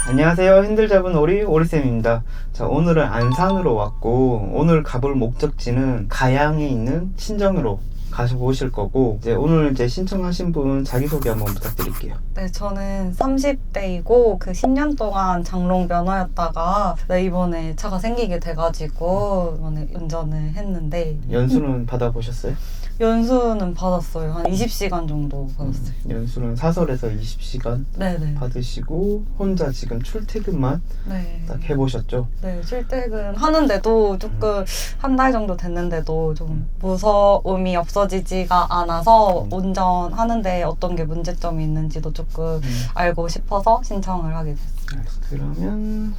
안녕하세요. 핸들 잡은 오리쌤입니다. 자, 오늘은 안산으로 왔고, 오늘 가볼 목적지는 가양에 있는 친정으로 가보실 거고, 오늘 신청하신 분 자기소개 한번 부탁드릴게요. 네, 저는 30대이고 10년 동안 장롱 면허였다가 이번에 차가 생기게 돼가지고 이번에 운전을 했는데 연수는 받아보셨어요? 연수는 받았어요. 한 20시간 정도 받았어요. 연수는 사설에서 20시간 네네. 받으시고, 혼자 지금 출퇴근만 네. 딱 해보셨죠? 네, 출퇴근 하는데도 조금 한 달 정도 됐는데도 좀 무서움이 없어지지가 않아서 운전하는데 어떤 게 문제점이 있는지도 조금 알고 싶어서 신청을 하게 됐어요. 그러면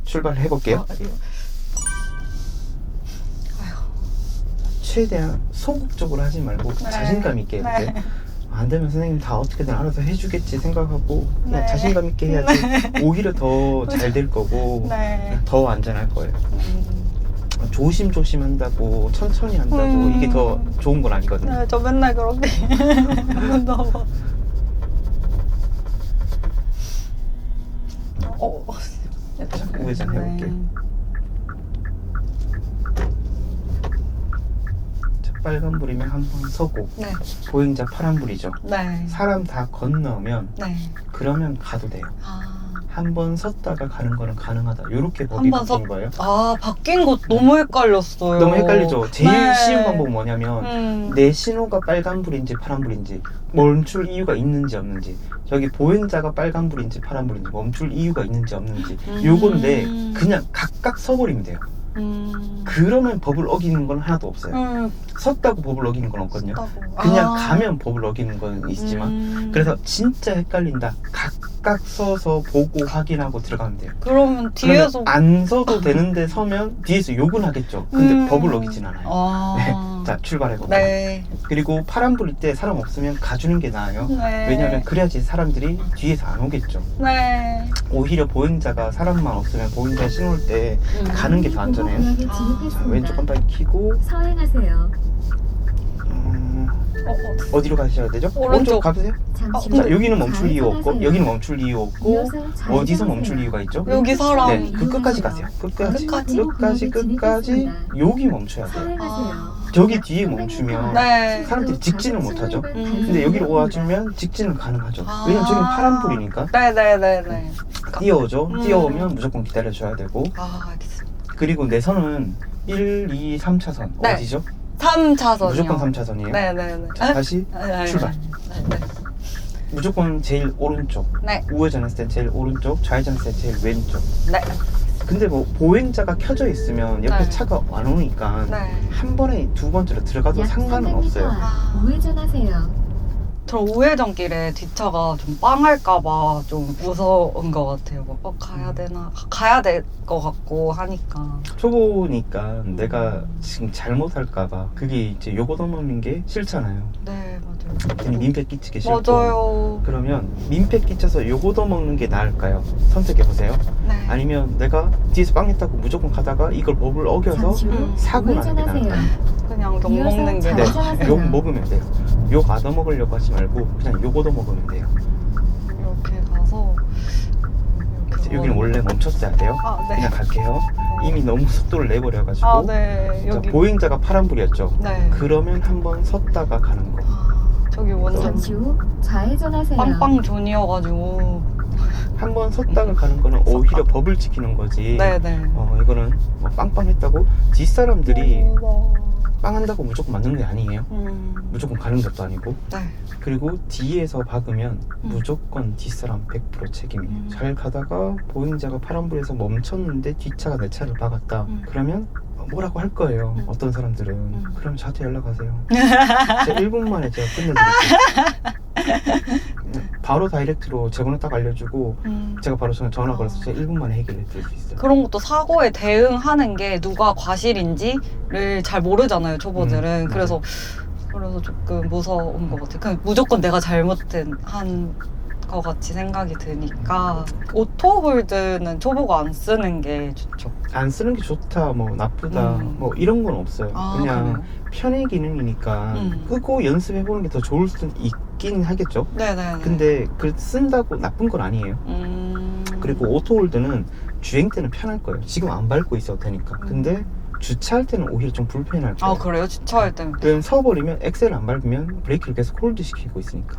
출발해 볼게요. 최대한 소극적으로 하지 말고 자신감 있게 해주세요. 안 되면 선생님 다 어떻게든 알아서 해주겠지 생각하고 그냥 자신감 있게 해야지 오히려 더 잘 될 거고 더 안전할 거예요. 조심조심 한다고 천천히 한다고 이게 더 좋은 건 아니거든요. 네, 저 맨날 그렇게 너무 우회전 해볼게요. 빨간불이면 한번 서고 보행자 파란불이죠. 사람 다 건너면 그러면 가도 돼요. 한번 섰다가 가는 거는 가능하다. 이렇게 법이 바뀐 거예요. 아, 바뀐 거 너무 헷갈렸어요. 너무 헷갈리죠. 제일 쉬운 방법은 뭐냐면 내 신호가 빨간불인지 파란불인지 멈출 이유가 있는지 없는지, 저기 보행자가 빨간불인지 파란불인지 멈출 이유가 있는지 없는지 요건데 그냥 각각 서버리면 돼요. 그러면 법을 어기는 건 하나도 없어요. 섰다고 법을 어기는 건 없거든요. 그냥 가면 법을 어기는 건 있지만 그래서 진짜 헷갈린다. 각각 서서 보고 확인하고 들어가면 돼요. 그러면 뒤에서 안 서도 되는데 서면 뒤에서 욕은 하겠죠. 근데 법을 어기진 않아요. 자, 출발해볼게요. 그리고 파란불일 때 사람 없으면 가주는 게 나아요. 왜냐하면 그래야지 사람들이 뒤에서 안 오겠죠. 오히려 보행자가 사람만 없으면 보행자 신호일 때 가는 게 더 안전해요. 자, 왼쪽 깜빡이 켜고 서행하세요. 어디로 가셔야 되죠? 오른쪽 가보세요. 자, 여기는 멈출 이유 없고 여기는 멈출 이유 없고 어디서 멈출 이유가 있죠? 여기 사람 그 끝까지 가세요. 끝까지 여기 멈춰야 돼요. 서행하세요. 저기 뒤에 멈추면 사람들이 직진을 못하죠. 근데 여기로 와주면 직진은 가능하죠. 왜냐면 저기는 파란불이니까. 네네네네. 뛰어오죠. 뛰어오면 무조건 기다려줘야 되고. 알겠습니다. 그리고 내 선은 1, 2, 3차선 어디죠? 3차선이요. 무조건 3차선이에요. 네네네. 자, 다시 출발. 네. 무조건 제일 오른쪽. 우회전 했을 때 제일 오른쪽, 좌회전 했을 때 제일 왼쪽. 근데 뭐 보행자가 켜져 있으면 옆에 차가 안 오니까 한 번에 두 번째로 들어가도 상관은 없어요. 우회전하세요. 저 우회전길에 뒷차가 좀 빵할까봐 좀 무서운 것 같아요. 가야 되나? 가야 될 것 같고 하니까. 초보니까 내가 지금 잘못할까봐 그게 이제 요거 넘는 게 싫잖아요. 네, 맞아요. 괜히 민폐 끼치기 싫고. 맞아요. 그러면 민폐 끼쳐서 요거 넘는 게 나을까요? 선택해보세요. 아니면 내가 뒤에서 빵 했다고 무조건 가다가 이걸 법을 어겨서 사고 나는 게 나을까요? 그냥 욕 먹는 게 욕 먹으면 돼요. 욕 얻어먹으려고 하지 말고 그냥 욕 얻어먹으면 돼요. 이렇게 가서 여기는 원래 멈췄어야 돼요. 그냥 갈게요. 이미 너무 속도를 내버려가지고. 여기 자, 보행자가 파란불이었죠. 그러면 한번 섰다가 가는 거. 저기 완전 잠시 후 좌회전하세요. 빵빵 존이어가지고 한번 섰다가 가는 거는 오히려 법을 지키는 거지. 이거는 뭐 빵빵했다고 뒷사람들이 빵 한다고 무조건 맞는 게 아니에요. 무조건 가는 것도 아니고. 그리고 뒤에서 박으면 무조건 뒷사람 100% 책임이에요. 잘 가다가 보행자가 파란불에서 멈췄는데 뒷차가 내 차를 박았다. 그러면 뭐라고 할 거예요. 어떤 사람들은. 그럼 저한테 연락하세요. 제가 1분 만에 제가 끝내드릴게요. 바로 다이렉트로 제번호 딱 알려주고 제가 바로 전화 걸어서 제가 1분 만에 해결해 드릴 수 있어요. 그런 것도 사고에 대응하는 게 누가 과실인지를 잘 모르잖아요, 초보들은. 그래서 조금 무서운 것 같아요. 그냥 무조건 내가 잘못한 것 같이 생각이 드니까 오토홀드는 초보가 안 쓰는 게 좋죠. 안 쓰는 게 좋다, 뭐 나쁘다, 뭐 이런 건 없어요. 그냥 편의 기능이니까 끄고 연습해보는 게 더 좋을 수는 있긴 하겠죠. 근데 그 쓴다고 나쁜 건 아니에요. 그리고 오토홀드는 주행 때는 편할 거예요. 지금 안 밟고 있어도 되니까. 근데 주차할 때는 오히려 좀 불편할 거예요. 아 그래요? 주차할 때는? 왜냐면 서버리면 엑셀을 안 밟으면 브레이크를 계속 홀드 시키고 있으니까.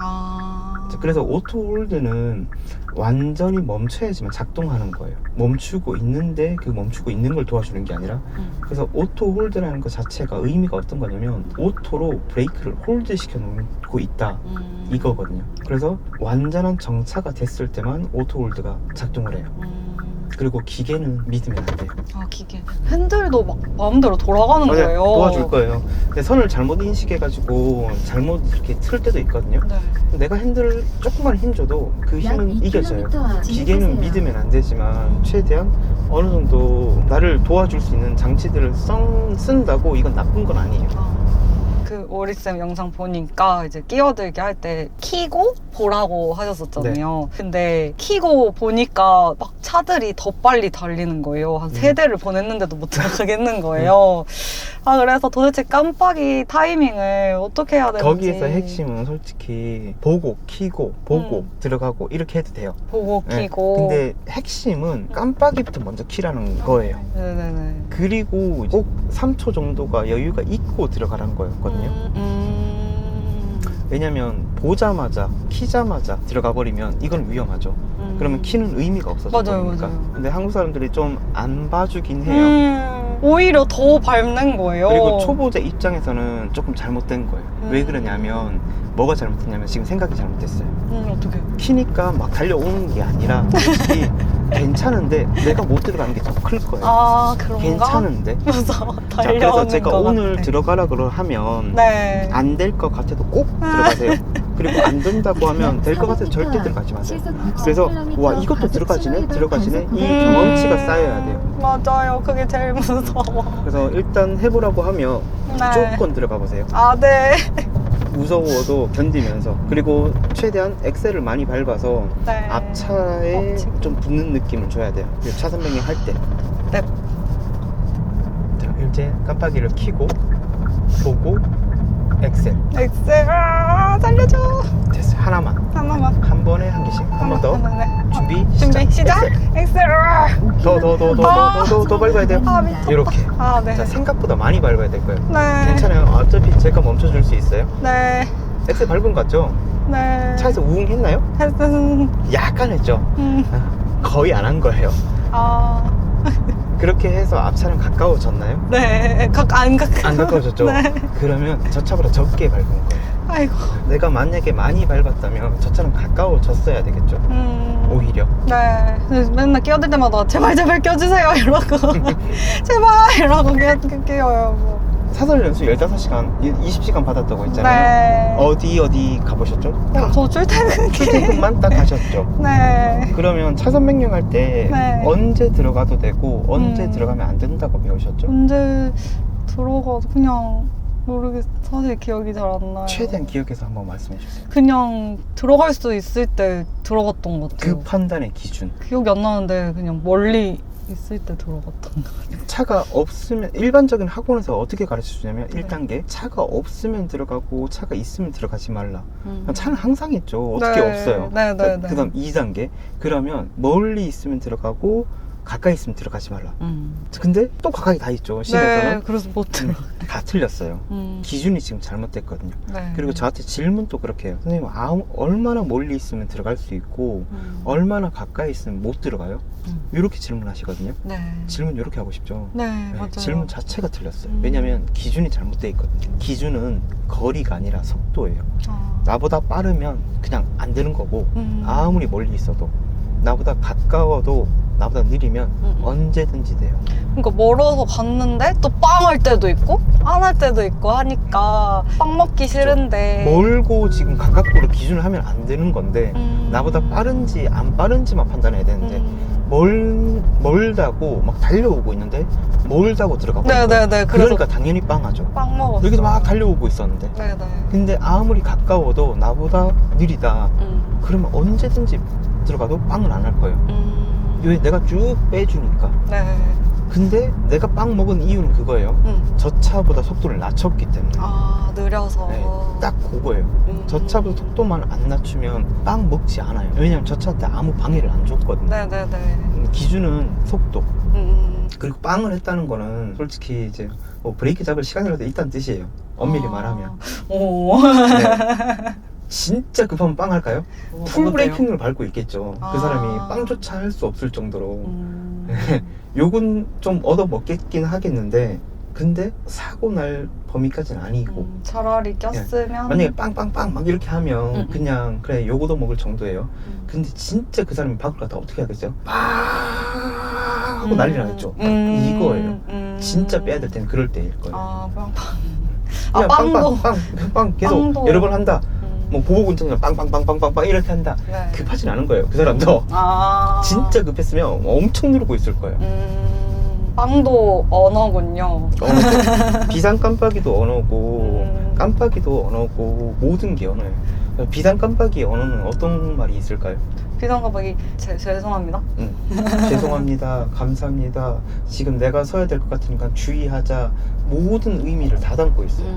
자, 그래서 오토홀드는 완전히 멈춰야지만 작동하는 거예요. 멈추고 있는데 그 멈추고 있는 걸 도와주는 게 아니라 그래서 오토홀드라는 것 자체가 의미가 어떤 거냐면 오토로 브레이크를 홀드 시켜 놓고 있다 이거거든요. 그래서 완전한 정차가 됐을 때만 오토홀드가 작동을 해요. 그리고 기계는 믿으면 안 돼요. 아 기계 핸들도 막 마음대로 돌아가는 맞아요. 거예요. 도와줄 거예요. 근데 선을 잘못 인식해가지고 잘못 이렇게 틀 때도 있거든요. 네. 내가 핸들을 조금만 힘줘도 그 약 힘은 2km 이겨져요. 앞 기계는 진입하세요. 믿으면 안 되지만 최대한 어느 정도 나를 도와줄 수 있는 장치들을 쓴다고 이건 나쁜 건 아니에요. 그 오리쌤 영상 보니까 이제 끼어들기 할 때 키고 보라고 하셨었잖아요. 근데 키고 보니까 막 차들이 더 빨리 달리는 거예요. 한 3대를 보냈는데도 못 들어가겠는 거예요. 아 그래서 도대체 깜빡이 타이밍을 어떻게 해야 되는지. 거기에서 핵심은 솔직히 보고 키고 보고 들어가고 이렇게 해도 돼요. 보고 네. 키고. 근데 핵심은 깜빡이부터 먼저 키라는 거예요. 네네네. 그리고 꼭 3초 정도가 여유가 있고 들어가라는 거였거든요. 왜냐면 보자마자 키자마자 들어가 버리면 이건 위험하죠. 그러면 키는 의미가 없어져 맞아요, 버리니까. 맞아요. 근데 한국 사람들이 좀 안 봐주긴 해요. 오히려 더 밟는 거예요. 그리고 초보자 입장에서는 조금 잘못된 거예요. 왜 그러냐면 뭐가 잘못됐냐면 지금 생각이 잘못됐어요. 어떻게? 키니까 막 달려오는 게 아니라 솔직히 괜찮은데 내가 못 들어가는 게 더 클 거예요. 아 그런가? 괜찮은데. 그래서 자, 달려오는 그래서 제가 것 오늘 같아. 들어가라 하면 네. 안 될 것 같아도 꼭 들어가세요. 그리고 안 된다고 하면 될 것 같아도 절대 들어가지 마세요. 그래서 와 이것도 들어가지네 이 경험치가 쌓여야 돼요. 맞아요. 그게 제일 무서워. 그래서 일단 해보라고 하면 무조건 들어가 보세요. 아 네. 무서워도 견디면서. 그리고 최대한 엑셀을 많이 밟아서 네. 앞차에 좀 붙는 느낌을 줘야 돼요. 그리고 차선 변경 할 때. 네. 자, 이제 깜빡이를 켜고 보고 엑셀. 엑셀 살려줘. 됐어요. 하나만. 하나만. 한 번에 한 개씩. 한 번 더. 네. 준비 시작. 엑셀. 더 밟아야 돼요. 아, 미쳤다. 이렇게. 아 네. 자, 생각보다 많이 밟아야 될 거예요. 네. 괜찮아요. 어차피 제가 멈춰줄 수 있어요. 네. 엑셀 밟은 거 같죠? 네. 차에서 우웅 했나요? 약간 했죠? 거의 안 한 거예요. 아. 그렇게 해서 앞차랑 가까워졌나요? 네. 안 가까워졌죠? 네. 그러면 저 차보다 적게 밟은 거예요. 아이고. 내가 만약에 많이 밟았다면 저 차는 가까워졌어야 되겠죠? 오히려. 네. 그래서 맨날 끼어들 때마다 제발 껴주세요 이러고 제발 이러고 끼어요. 뭐. 사설 연수 15시간, 20시간 받았다고 했잖아요. 네. 어디 가보셨죠? 저 출퇴근길. 출퇴근만 딱 가셨죠? 네. 그러면 차선 변경할 때 네. 언제 들어가도 되고 언제 들어가면 안 된다고 배우셨죠? 언제 들어가도 그냥 모르겠. 사실 기억이 잘 안 나요. 최대한 기억해서 한번 말씀해 주세요. 그냥 들어갈 수 있을 때 들어갔던 것 같아요. 그 판단의 기준. 기억이 안 나는데 그냥 멀리 있을 때 들어갔던 것 같아요. 차가 없으면 일반적인 학원에서 어떻게 가르쳐 주냐면 1단계 차가 없으면 들어가고 차가 있으면 들어가지 말라. 차는 항상 있죠. 어떻게 네. 없어요. 네. 그다음 2단계 그러면 멀리 있으면 들어가고 가까이 있으면 들어가지 말라. 근데 또 가까이 다 있죠. 시내에서는. 네. 그래서 못 들어. 다 틀렸어요. 기준이 지금 잘못됐거든요. 네. 그리고 저한테 질문도 그렇게 해요. 선생님 얼마나 멀리 있으면 들어갈 수 있고 얼마나 가까이 있으면 못 들어가요? 이렇게 질문하시거든요. 네. 질문 이렇게 하고 싶죠. 네, 네, 맞아요. 질문 자체가 틀렸어요. 왜냐면 기준이 잘못되어 있거든요. 기준은 거리가 아니라 속도예요. 나보다 빠르면 그냥 안 되는 거고 아무리 멀리 있어도 나보다 가까워도 나보다 느리면 언제든지 돼요. 그러니까 멀어서 갔는데 또 빵 할 때도 있고 안 할 때도 있고 하니까 빵 먹기 싫은데 멀고 지금 가깝고로 기준을 하면 안 되는 건데 나보다 빠른지 안 빠른지만 판단해야 되는데 멀다고 막 달려오고 있는데 멀다고 들어가고 네네네. 그러니까 당연히 빵하죠. 빵 먹었어. 여기서 막 달려오고 있었는데 네네. 근데 아무리 가까워도 나보다 느리다 그러면 언제든지 들어가도 빵은 안 할 거예요. 왜? 내가 쭉 빼주니까. 네. 근데 내가 빵 먹은 이유는 그거예요. 저 차보다 속도를 낮췄기 때문에. 아, 느려서. 네, 딱 그거예요. 저 차보다 속도만 안 낮추면 빵 먹지 않아요. 왜냐면 저 차한테 아무 방해를 안 줬거든요. 네네네. 기준은 속도. 그리고 빵을 했다는 거는 솔직히 이제 뭐 브레이크 잡을 시간이라도 있다는 뜻이에요. 엄밀히 말하면. 오. 네. 진짜 급하면 빵 할까요? 풀 어때요? 브레이킹을 밟고 있겠죠. 아. 그 사람이 빵조차 할 수 없을 정도로. 욕은 좀 얻어먹겠긴 하겠는데, 근데 사고 날 범위까지는 아니고. 차라리 꼈으면. 만약에 빵빵빵 막 이렇게 하면 그냥 그래 욕 얻어먹을 정도예요. 근데 진짜 그 사람이 밖을 갔다 어떻게 하겠어요? 빵 하고 난리 나겠죠. 이거예요. 진짜 빼야 될 때는 그럴 때일 거예요. 아, 빵빵. 그냥 빵도. 빵 계속 빵도. 여러 번 한다. 뭐 보복 운전이나 빵빵빵빵빵빵 이렇게 한다. 네. 급하진 않은 거예요. 그 사람도 진짜 급했으면 엄청 누르고 있을 거예요. 빵도 언어군요. 비상 깜빡이도 언어고 깜빡이도 언어고 모든 게 언어예요. 비상 깜빡이 언어는 어떤 말이 있을까요? 비상 깜빡이 죄송합니다. 죄송합니다. 감사합니다. 지금 내가 서야 될 것 같으니까 주의하자. 모든 의미를 다 담고 있어요.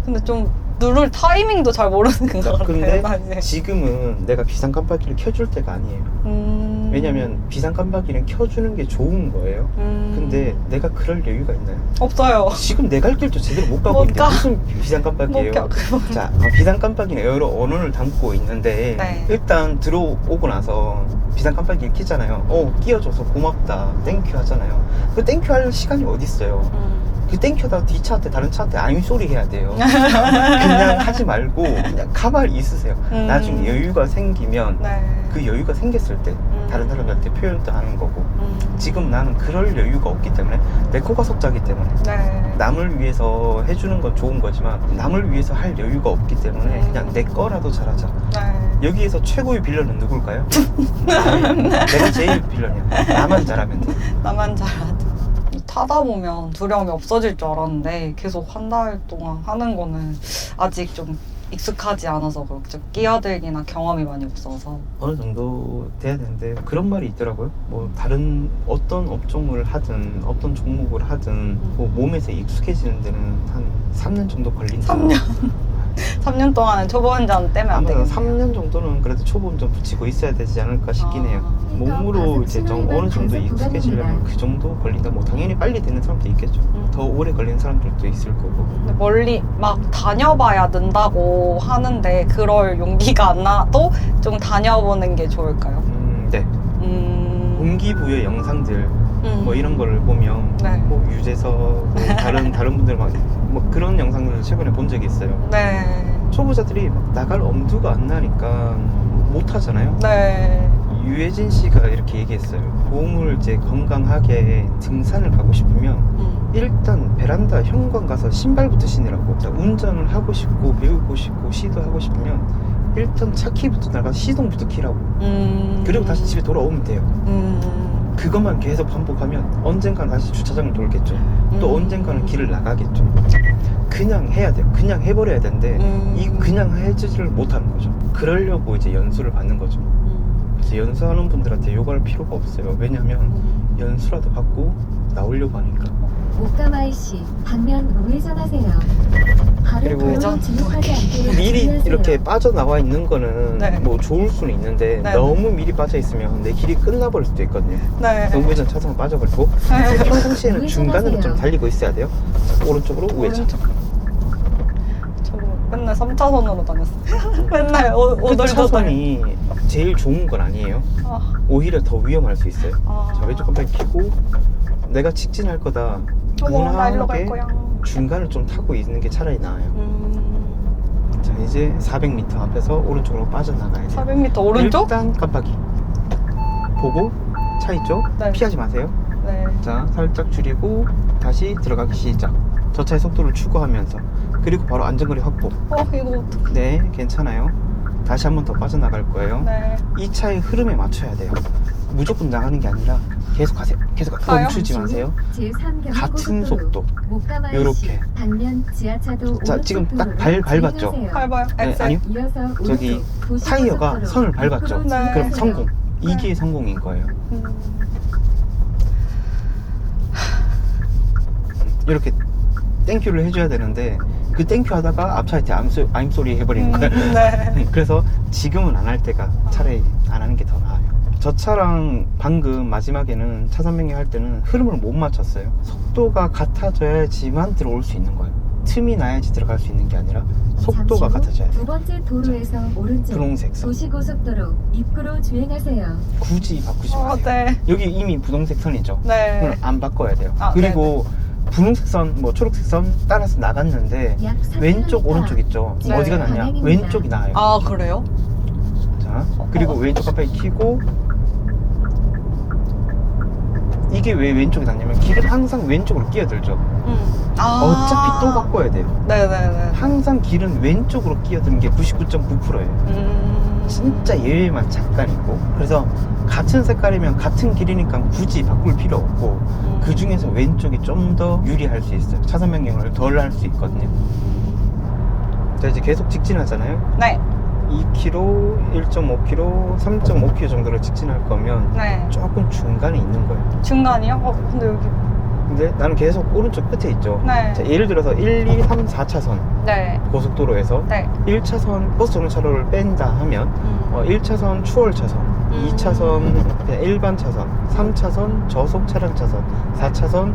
근데 좀 누를 타이밍도 잘 모르는 것 같아요. 근데 사실. 지금은 내가 비상 깜빡이를 켜줄 때가 아니에요. 왜냐면 비상 깜빡이는 켜주는 게 좋은 거예요. 근데 내가 그럴 여유가 있나요? 없어요. 지금 내 갈 길도 제대로 못 가고 못 있는데 가. 무슨 비상 깜빡이에요? 못 가. 자, 비상 깜빡이는 여러 언어를 담고 있는데 네. 일단 들어오고 나서 비상 깜빡이를 켜잖아요. 끼워줘서 고맙다, 땡큐 하잖아요. 그 땡큐 할 시간이 어디 있어요? 그 땡큐하다가 뒷차한테 다른 차한테 I'm sorry 해야 돼요. 그냥 하지 말고 그냥 가만히 있으세요. 나중에 여유가 생기면 네. 그 여유가 생겼을 때 다른 사람들한테 표현도 하는 거고 지금 나는 그럴 여유가 없기 때문에 내 코가 석자기 때문에 네. 남을 위해서 해주는 건 좋은 거지만 남을 위해서 할 여유가 없기 때문에 그냥 내 거라도 잘하자. 네. 여기에서 최고의 빌런은 누굴까요? 내가 제일 빌런이야. 나만 잘하면 돼. 나만 잘하자. 타다 보면 두려움이 없어질 줄 알았는데 계속 한 달 동안 하는 거는 아직 좀 익숙하지 않아서 그렇죠. 끼어들기나 경험이 많이 없어서. 어느 정도 돼야 되는데 그런 말이 있더라고요. 뭐 다른 어떤 업종을 하든 어떤 종목을 하든 뭐 몸에서 익숙해지는 데는 한 3년 정도 걸린다. 3년? 3년 동안은 초보 운전 떼면 안 아마 되겠네요. 3년 정도는 그래도 초보 운전 붙이고 있어야 되지 않을까 싶긴 해요. 몸으로 이제 좀 어느 정도 익숙해지려면 그 정도 걸린다. 뭐 당연히 빨리 되는 사람도 있겠죠. 더 오래 걸리는 사람들도 있을 거고. 근데 멀리 막 다녀봐야 는다고 하는데 그럴 용기가 안 나도 좀 다녀보는 게 좋을까요? 네. 동기부여 영상들 뭐 이런 거를 보면 네. 뭐 유재석 뭐 다른 분들 막 뭐 그런 영상들을 최근에 본 적이 있어요. 네. 초보자들이 막 나갈 엄두가 안 나니까 못 하잖아요. 네. 유해진 씨가 이렇게 얘기했어요. 몸을 이제 건강하게 등산을 가고 싶으면 일단 베란다 현관 가서 신발부터 신으라고. 자, 운전을 하고 싶고 배우고 싶고 시도하고 싶으면 일단 차 키부터 나가서 시동부터 키라고. 그리고 다시 집에 돌아오면 돼요. 그것만 계속 반복하면 언젠가는 다시 주차장을 돌겠죠. 또 언젠가는 길을 나가겠죠. 그냥 해야 돼요. 그냥 해버려야 되는데 이 그냥 해지를 못하는 거죠. 그러려고 이제 연수를 받는 거죠. 그래서 연수하는 분들한테 욕할 필요가 없어요. 왜냐면 연수라도 받고 나오려고 하니까. 오카마이씨 방면 우회전하세요. 그리고 바로 진입하지 않도록 미리 주의하세요. 이렇게 빠져나와 있는 거는 네. 뭐 좋을 수는 있는데 네. 너무 미리 빠져 있으면 내 길이 끝나버릴 수도 있거든요. 네. 우회전 차선 빠져버리고 평상시에는 중간으로 좀 달리고 있어야 돼요. 오른쪽으로 우회전. 저 맨날 3차선으로 다녔어요. 맨날 그 오돌도돌. 차선이 제일 좋은 건 아니에요. 오히려 더 위험할 수 있어요. 자, 왼쪽 깜빡이 켜고 내가 직진할 거다. 나 일로 갈 무난하게 거야. 중간을 좀 타고 있는 게 차라리 나아요. 자, 이제 400m 앞에서 오른쪽으로 빠져나가야 돼요. 400m 오른쪽? 일단 깜빡이 보고 차 있죠? 네. 피하지 마세요. 네. 자, 살짝 줄이고 다시 들어가기 시작. 저 차의 속도를 추구하면서 그리고 바로 안전거리 확보. 이거 어떡해. 네, 괜찮아요. 다시 한 번 더 빠져나갈 거예요. 네. 이 차의 흐름에 맞춰야 돼요. 무조건 나가는 게 아니라 계속 가세요. 계속 가요? 멈추지 마세요. 제3 같은 속도. 오카마이씨 요렇게. 방면 지하차도 자, 지금 딱 밟았죠? 밟아요. 네, 엑셀. 아니요. 이어서 저기 오른쪽 타이어가 도시고속도로 선을 밟았죠? 앞으로 네. 그럼 진입하세요. 성공. 네. 이게 성공인 거예요. 이렇게 땡큐를 해줘야 되는데 그 땡큐 하다가 앞차한테 I'm sorry 해버리는 거예요. 네. 그래서 지금은 안 할 때가 차라리 안 하는 게 더 나아요. 저 차랑 방금 마지막에는 차선 변경할 때는 흐름을 못 맞췄어요. 속도가 같아져야지만 들어올 수 있는 거예요. 틈이 나야지 들어갈 수 있는 게 아니라 속도가 같아져야 돼요. 두 번째 도로에서 오른쪽 분홍색 선. 도시고속도로 입구로 주행하세요. 굳이 바꾸지 마세요. 네. 여기 이미 분홍색 선이죠. 네. 그럼 안 바꿔야 돼요. 아, 그리고 분홍색 선, 뭐 초록색 선 따라서 나갔는데 약 3km 왼쪽 오른쪽 있죠. 네. 어디가 낫냐? 방향입니다. 왼쪽이 나아요. 아, 그래요? 자, 그리고 왼쪽 깜빡이 켜고 이게 왜 왼쪽이 낫냐면 길은 항상 왼쪽으로 끼어들죠. 아. 어차피 또 바꿔야 돼요. 네네네. 항상 길은 왼쪽으로 끼어드는 게 99.9%예요. 진짜 예외만 잠깐 있고. 그래서 같은 색깔이면 같은 길이니까 굳이 바꿀 필요 없고 그 중에서 왼쪽이 좀 더 유리할 수 있어요. 차선 변경을 덜 할 수 있거든요. 자, 이제 계속 직진하잖아요. 네. 2km, 1.5km, 3.5km 정도로 직진할 거면 네. 조금 중간에 있는 거예요. 중간이요? 근데 여기. 근데 나는 계속 오른쪽 끝에 있죠. 네. 자, 예를 들어서 1, 2, 3, 4차선 네. 고속도로에서 네. 1차선 버스 전용차로를 뺀다 하면 1차선 추월차선, 2차선 그냥 일반 차선, 3차선 저속 차량 차선, 4차선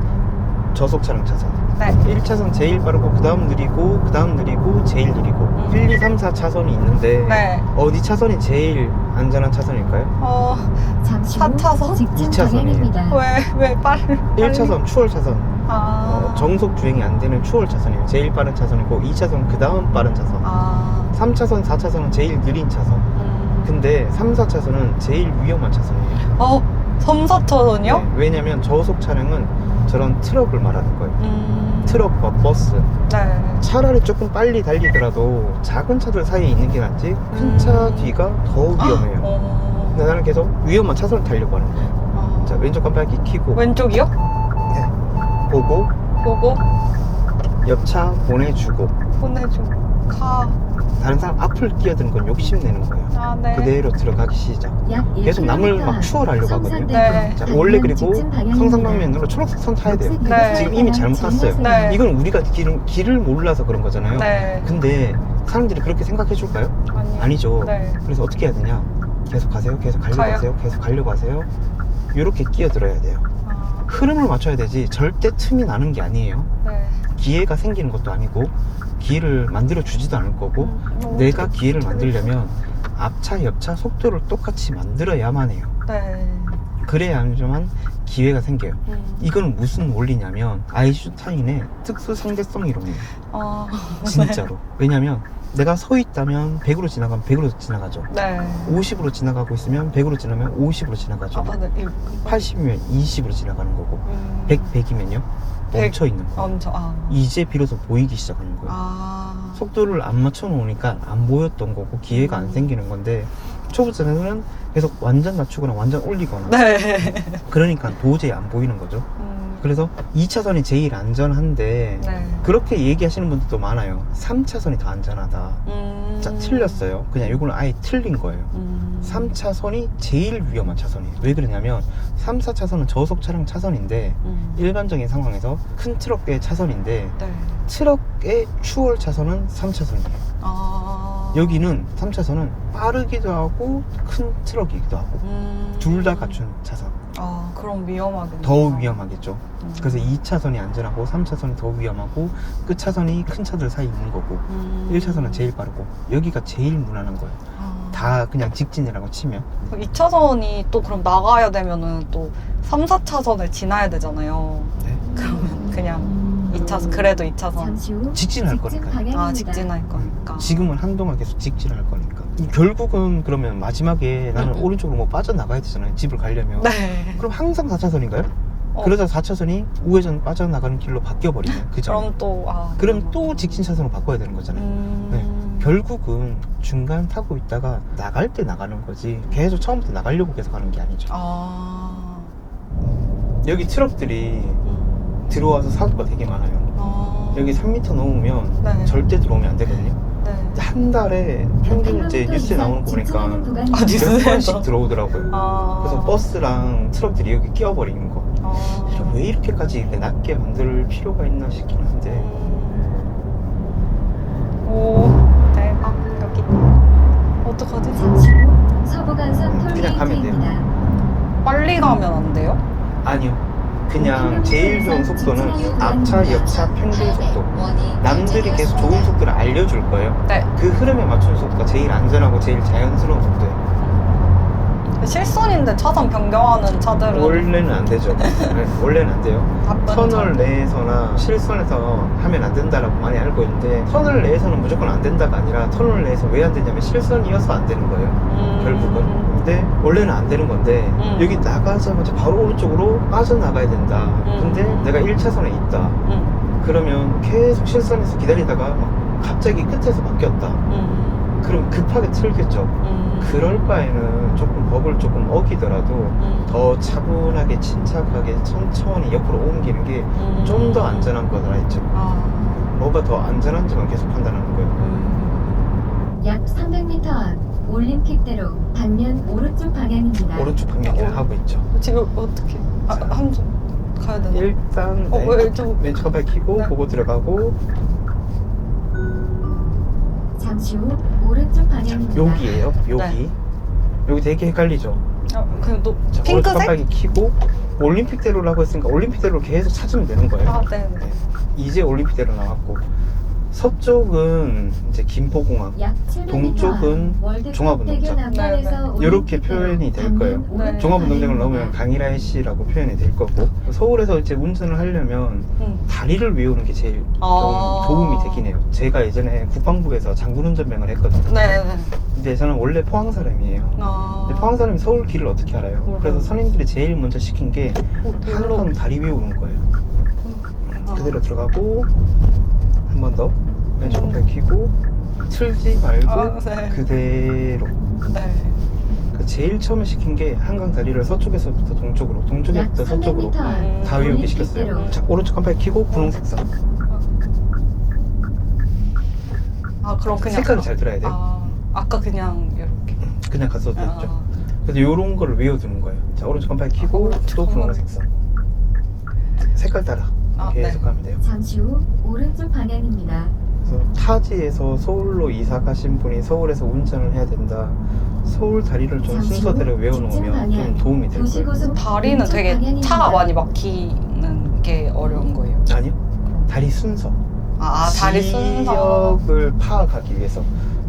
저속 차량 차선. 네. 1차선 제일 빠르고 그 다음 느리고 그 다음 느리고 제일 느리고 1, 2, 3, 4차선이 있는데 네. 어디 차선이 제일 안전한 차선일까요? 잠시 후 4차선? 직진 2차선이에요. 방향입니다. 왜 빨리? 1차선 추월차선, 아. 정속 주행이 안 되는 추월차선이에요. 제일 빠른 차선이고 2차선 그 다음 빠른 차선, 아. 3차선, 4차선은 제일 느린 차선. 근데 3, 4차선은 제일 위험한 차선이에요. 3, 4차선이요? 네, 왜냐면 저속 차량은 저런 트럭을 말하는 거예요. 트럭과 버스. 네. 차라리 조금 빨리 달리더라도 작은 차들 사이에 있는 게 낫지 큰 차 뒤가 더 위험해요. 근데 나는 계속 위험한 차선을 타려고 하는 거예요. 자, 왼쪽 깜빡이 켜고 왼쪽이요? 보고 보고 옆차 보내주고 보내줘. 다른 사람 앞을 끼어드는 건 욕심내는 거예요. 아, 네. 그대로 들어가기 시작. 약 계속 남을 1km 막 추월하려고 하거든요. 네. 자, 원래 그리고 성상방면으로 초록색 선 타야 돼요. 네. 지금 이미 잘못 탔어요. 네. 이건 우리가 길을 몰라서 그런 거잖아요. 네. 근데 사람들이 그렇게 생각해 줄까요? 아니죠. 네. 그래서 어떻게 해야 되냐? 계속 가세요. 계속 가려고 가요? 하세요. 계속 가려고 하세요. 이렇게 끼어들어야 돼요. 흐름을 맞춰야 되지 절대 틈이 나는 게 아니에요. 네. 기회가 생기는 것도 아니고 기회를 만들어 주지도 않을 거고 내가 기회를 만들려면 앞차 옆차 속도를 똑같이 만들어야만 해요. 네. 그래야만 기회가 생겨요. 이건 무슨 원리냐면 아인슈타인의 특수 상대성 이론이에요. 진짜로. 왜냐면 내가 서 있다면 100으로 지나가면 100으로 지나가죠. 네. 50으로 지나가고 있으면 100으로 지나면 50으로 지나가죠. 네. 80이면 20으로 지나가는 거고 100이면요 멈춰 있는 거예요. 엄청. 이제 비로소 보이기 시작하는 거예요. 속도를 안 맞춰 놓으니까 안 보였던 거고 기회가 안 생기는 건데 초보자들은 계속 완전 낮추거나 완전 올리거나 네. 그러니까 도저히 안 보이는 거죠. 그래서 2차선이 제일 안전한데 네. 그렇게 얘기하시는 분들도 많아요. 3차선이 더 안전하다. 자, 틀렸어요. 그냥 이거는 아예 틀린 거예요. 3차선이 제일 위험한 차선이에요. 왜 그러냐면 3, 4차선은 저속 차량 차선인데 일반적인 상황에서 큰 트럭의 차선인데 네. 트럭의 추월 차선은 3차선이에요. 여기는 3차선은 빠르기도 하고 큰 트럭이기도 하고 둘 다 갖춘 차선. 그럼 위험하겠네요. 더 위험하겠죠. 그래서 2차선이 안전하고 3차선이 더 위험하고 끝차선이 큰 차들 사이에 있는 거고 1차선은 제일 빠르고 여기가 제일 무난한 거예요. 다 그냥 직진이라고 치면 2차선이 또 그럼 나가야 되면은 또 3, 4차선을 지나야 되잖아요. 네. 그러면 그냥 2차선 그래도 2차선. 잠시 후 직진할 거니까요. 방향입니다. 직진할 거니까. 지금은 한동안 계속 직진할 거니까 결국은 그러면 마지막에 나는 오른쪽으로 뭐 빠져나가야 되잖아요. 집을 가려면. 네. 그럼 항상 4차선인가요? 그러다 4차선이 우회전 빠져나가는 길로 바뀌어버리면 그죠? 그럼 또 그럼 또 직진 차선으로 바꿔야 되는 거잖아요. 네. 결국은 중간 타고 있다가 나갈 때 나가는 거지 계속 처음부터 나가려고 계속 하는 게 아니죠. 여기 트럭들이 들어와서 사고가 되게 많아요. 여기 3m 넘으면 네. 절대 들어오면 안 되거든요. 네. 한 달에 평균 이제 뉴스에 나오는 거 보니까 몇 뉴스에서? 번씩 들어오더라고요. 그래서 버스랑 트럭들이 여기 끼어버리는 거. 왜 이렇게까지 이렇게 낮게 만들 필요가 있나 싶긴 한데. 오 대박. 여기 어떡하지? 잠시 후 서부간선 그냥 가면 돼요. 톨게이트입니다. 빨리 가면 안 돼요? 아니요. 그냥 제일 좋은 속도는 앞차, 옆차 평균 속도. 남들이 계속 좋은 속도를 알려줄 거예요. 네. 그 흐름에 맞춘 속도가 제일 안전하고 제일 자연스러운 속도예요. 실선인데 차선 변경하는 차들은 원래는 안 되죠. 네, 원래는 안 돼요. 나쁜 터널 내에서나 실선에서 하면 안 된다라고 많이 알고 있는데, 터널 내에서는 무조건 안 된다가 아니라 터널 내에서 왜 안 되냐면 실선이어서 안 되는 거예요. 결국은. 근데 원래는 안 되는 건데 여기 나가자마자 바로 오른쪽으로 빠져나가야 된다. 근데 내가 1차선에 있다. 그러면 계속 실선에서 기다리다가 막 갑자기 끝에서 바뀌었다. 그럼 급하게 틀겠죠. 그럴 바에는 조금 법을 조금 어기더라도 더 차분하게 침착하게 천천히 옆으로 옮기는 게 좀 더 안전한 거라 했죠. 뭐가 더 안전한지만 계속 판단하는 거예요. 약 300m 앞 올림픽대로 반면 오른쪽 방향입니다. 오른쪽 방향이라 하고 있죠. 지금 어떻게 한좀 가야 되나? 일단 왼쪽 왼쪽 한발 켜고 네. 보고 들어가고. 잠시 후 오른쪽 방향입니다. 여기에요. 여기. 네. 여기 되게 헷갈리죠. 그냥 또 자, 오른쪽 핑크색? 깜빡이 켜고 올림픽대로라고 했으니까 올림픽대로 계속 찾으면 되는 거예요. 네. 네. 이제 올림픽대로 나왔고, 서쪽은 이제 김포공항, 약 700m 동쪽은 월드컵 종합운동장. 대교 난간에서 이렇게 올림픽대로 표현이 될 거예요. 반면 오른쪽 종합운동장을 넣으면 방향입니다. 강일아이씨라고 표현이 될 거고, 서울에서 이제 운전을 하려면 다리를 외우는 게 제일 좀 도움이 되긴 해요. 제가 예전에 국방부에서 장군운전병을 했거든요. 네. 근데 저는 원래 포항 사람이에요. 근데 포항 사람이 서울 길을 어떻게 알아요? 몰라요. 그래서 선임들이 제일 먼저 시킨 게 항상 다리 외우는 거예요. 그대로 들어가고, 한 번 더 왼쪽 발 켜고 틀지 말고 네. 그대로. 네. 그 제일 처음에 시킨 게 한강 다리를 서쪽에서부터 동쪽으로, 동쪽에서부터 약 서쪽으로 300m 앞 다 외우게 시켰어요. 올림픽대로 자, 오른쪽 깜빡이 켜고 분홍색상. 그럼 그냥 색깔을 잘 들어야 돼요. 아까 그냥 이렇게. 그냥 갔어도 됐죠. 그래서 요런 거를 외워두는 거예요. 자, 오른쪽 깜빡이 켜고 또 분홍색상. 색깔 따라 계속 네. 가면 돼요. 잠시 후 오른쪽 방향입니다. 그래서 타지에서 서울로 이사 가신 분이 서울에서 운전을 해야 된다. 서울 다리를 좀 잠시 후 순서대로 직진 외워놓으면 좀 방향. 도움이 될 거예요. 도시고속 다리는 왼쪽 되게 방향입니다. 차가 많이 막히는 게 어려운 거예요. 아니요. 다리 순서. 다리 순서. 지역을 파악하기 위해서.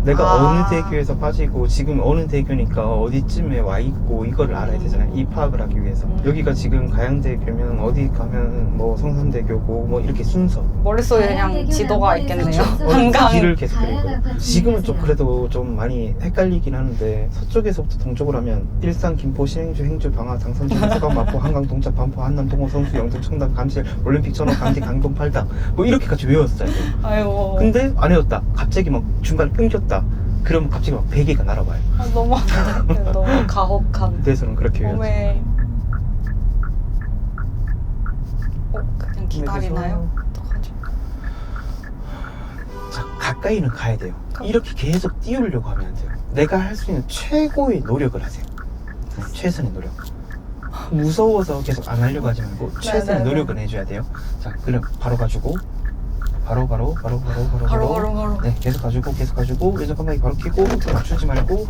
내가 어느 대교에서 빠지고 지금 어느 대교니까 어디쯤에 와 있고 이거를 알아야 되잖아요. 이 파악을 하기 위해서. 여기가 지금 가양대교면 어디 가면 뭐 성산대교고 뭐 이렇게 순서. 머릿속에 그냥 지도가 있겠네요. 한강. 길을 계속 그릴 거예요. 다양한 지금은 좀 아파트 그래도 좀 많이 헷갈리긴 하는데, 서쪽에서부터 동쪽으로 하면 일산, 김포, 신행주, 행주, 방화, 장선주, 서강, 마포, 한강, 동작, 반포, 한남, 동호, 성수, 영등, 청담, 감실, 올림픽, 전원, 강지, 강동, 팔당 뭐 이렇게까지 외웠어요. 아이고. 근데 안 외웠다. 갑자기 막 중간에 끊겼다. 그러면 갑자기 막 베개가 날아와요. 너무 안 돼. 너무 가혹한. 그래서는 그렇게 외웠죠. 몸에. 그냥 기다리나요? 어떡하죠? 자, 가까이는 가야 돼요. 이렇게 계속 띄우려고 하면 안 돼요. 내가 할 수 있는 최고의 노력을 하세요. 최선의 노력. 무서워서 계속 안 하려고 하지 말고 최선의 네네네. 노력은 해줘야 돼요. 자, 그럼 바로 가지고 바로. 네, 계속 가지고 왼쪽 깜빡이 바로 켜고 낮추지 말고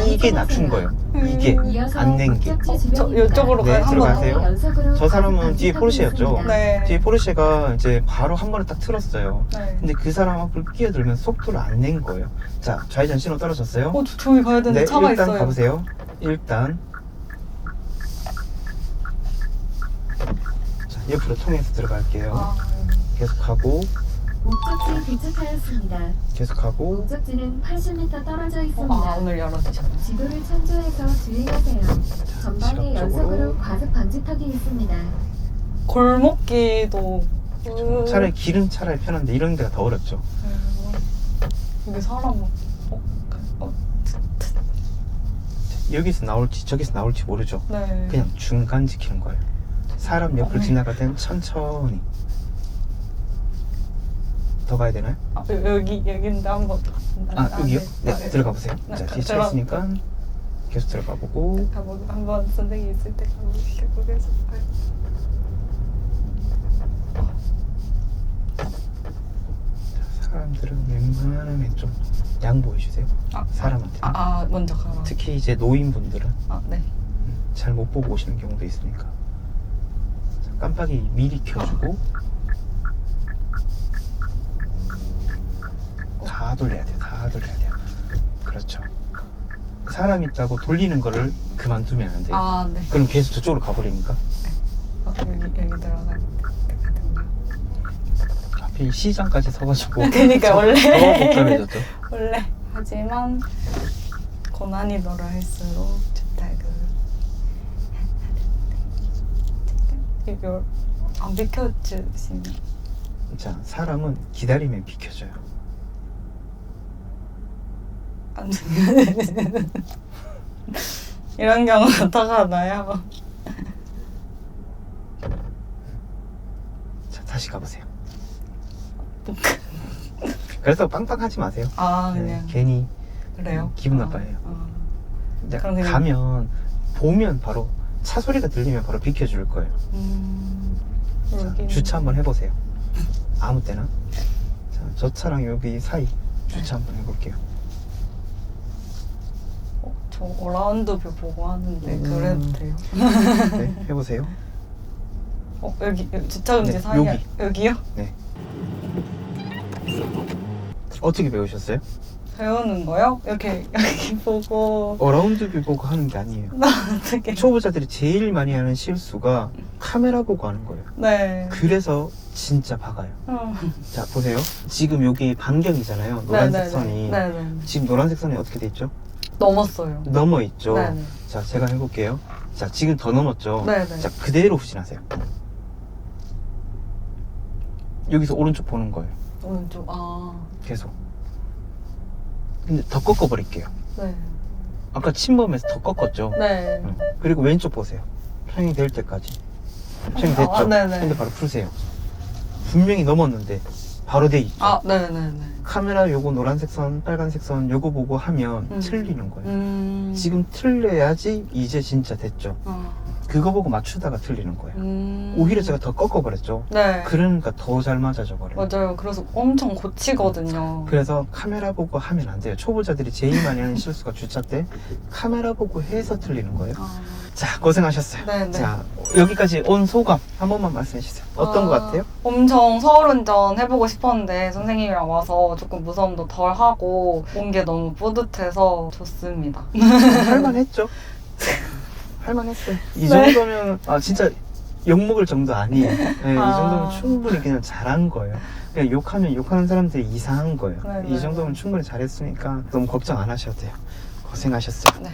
이게 낮춘 거예요. 이게 이어서 안 낸 게. 목적지 저 주변입니다. 이쪽으로 네, 가요. 들어가세요. 연속으로 저 사람은 과속 뒤에 방지턱이 포르쉐였죠. 있습니다. 네. 뒤에 포르쉐가 이제 바로 한 번에 딱 틀었어요. 네. 근데 그 사람 앞을 끼어들면서 속도를 안 낸 거예요. 자, 좌회전 신호 떨어졌어요. 저기 가야 되는데 네, 차가 일단 있어요. 가보세요. 일단 자, 옆으로 통해서 들어갈게요. 계속 가고 목적지 도착하였습니다. 계속 가고. 목적지는 80m 떨어져 있습니다. 오늘 열어주셨네. 지도를 참조해서 주행하세요. 전방에 시각적으로. 연속으로 과속 방지턱이 있습니다. 골목길도 차라리 길은 차라리 편한데 이런 데가 더 어렵죠. 여기 사람 여기서 나올지 저기서 나올지 모르죠. 네. 그냥 중간 지키는 거예요. 사람 옆을 네. 지나갈 때는 천천히. 더 가야 되나요? 여기인데 한번. 여기요? 네, 네. 들어가 보세요. 네, 자, 뒤에 차 들어가- 있으니까 계속 들어가 보고. 한번 선생님 있을 때 가보시고 계속. 사람들은 웬만하면 좀 양보해 주세요. 사람한테. 먼저 가라. 특히 이제 노인분들은 네. 잘 못 보고 오시는 경우도 있으니까. 자, 깜빡이 미리 켜주고. 다 돌려야 돼요. 다 돌려야 돼요. 그렇죠. 사람 있다고 돌리는 거를 그만두면 안 돼요. 네. 그럼 계속 저쪽으로 가버리니까. 여기 들어가야 되거든요. 하필 시장까지 서가지고. 그러니까 원래 더 복잡해졌죠. 원래 하지만 고난이 덜할수록 주택을 이걸 안 비켜주시면 자, 사람은 기다리면 비켜줘요. 안 되면 이런 경우 어떡하나요? 자, 다시 가보세요. 그래서 빵빵하지 마세요. 그냥 괜히 그래요? 기분 나빠해요. 이제 그럼 그냥- 가면 보면 바로 차 소리가 들리면 바로 비켜줄 거예요. 자, 여기 주차 한번 해보세요. 아무 때나. 자, 저 차랑 여기 사이 주차 한번 해볼게요. 저 어라운드 뷰 보고 하는데 그래도 돼요? 네, 해보세요. 여기 주차 금지 네, 사이야. 여기요? 네. 어떻게 배우셨어요? 배우는 거요? 이렇게 여기 보고 어라운드 뷰 보고 하는 게 아니에요. 어떻게? 초보자들이 제일 많이 하는 실수가 카메라 보고 하는 거예요. 네. 그래서 진짜 박아요. 자, 보세요. 지금 여기 반경이잖아요. 노란색 선이. 네네. 지금 노란색 선이 어떻게 돼 있죠? 넘었어요. 넘어 있죠. 네네. 자, 제가 해볼게요. 자, 지금 더 넘었죠. 네네. 자, 그대로 후진하세요. 여기서 오른쪽 보는 거예요. 오른쪽. 계속. 근데 더 꺾어버릴게요. 네. 아까 침범해서 더 꺾었죠. 네. 그리고 왼쪽 보세요. 평이 될 때까지. 평이 됐죠? 네네. 근데 바로 풀세요. 분명히 넘었는데 바로 돼 있죠. 네네네. 카메라 요거 노란색 선, 빨간색 선 요거 보고 하면 틀리는 거예요. 지금 틀려야지 이제 진짜 됐죠. 그거 보고 맞추다가 틀리는 거예요. 오히려 제가 더 꺾어버렸죠. 네. 그러니까 더 잘 맞아져 버려요. 맞아요. 그래서 엄청 고치거든요. 그래서 카메라 보고 하면 안 돼요. 초보자들이 제일 많이 하는 실수가 주차 때 카메라 보고 해서 틀리는 거예요. 자, 고생하셨어요. 네네. 자, 여기까지 온 소감 한 번만 말씀해 주세요. 어떤 것 같아요? 엄청 서울 운전 해보고 싶었는데 선생님이랑 와서 조금 무서움도 덜 하고 온 게 너무 뿌듯해서 좋습니다. 할만했죠? 할만했어요. 이 정도면 진짜 욕먹을 정도 아니에요. 네, 이 정도면 충분히 그냥 잘한 거예요. 그냥 욕하면 욕하는 사람들이 이상한 거예요. 네네. 이 정도면 충분히 잘했으니까 너무 걱정 안 하셔도 돼요. 고생하셨어요. 네.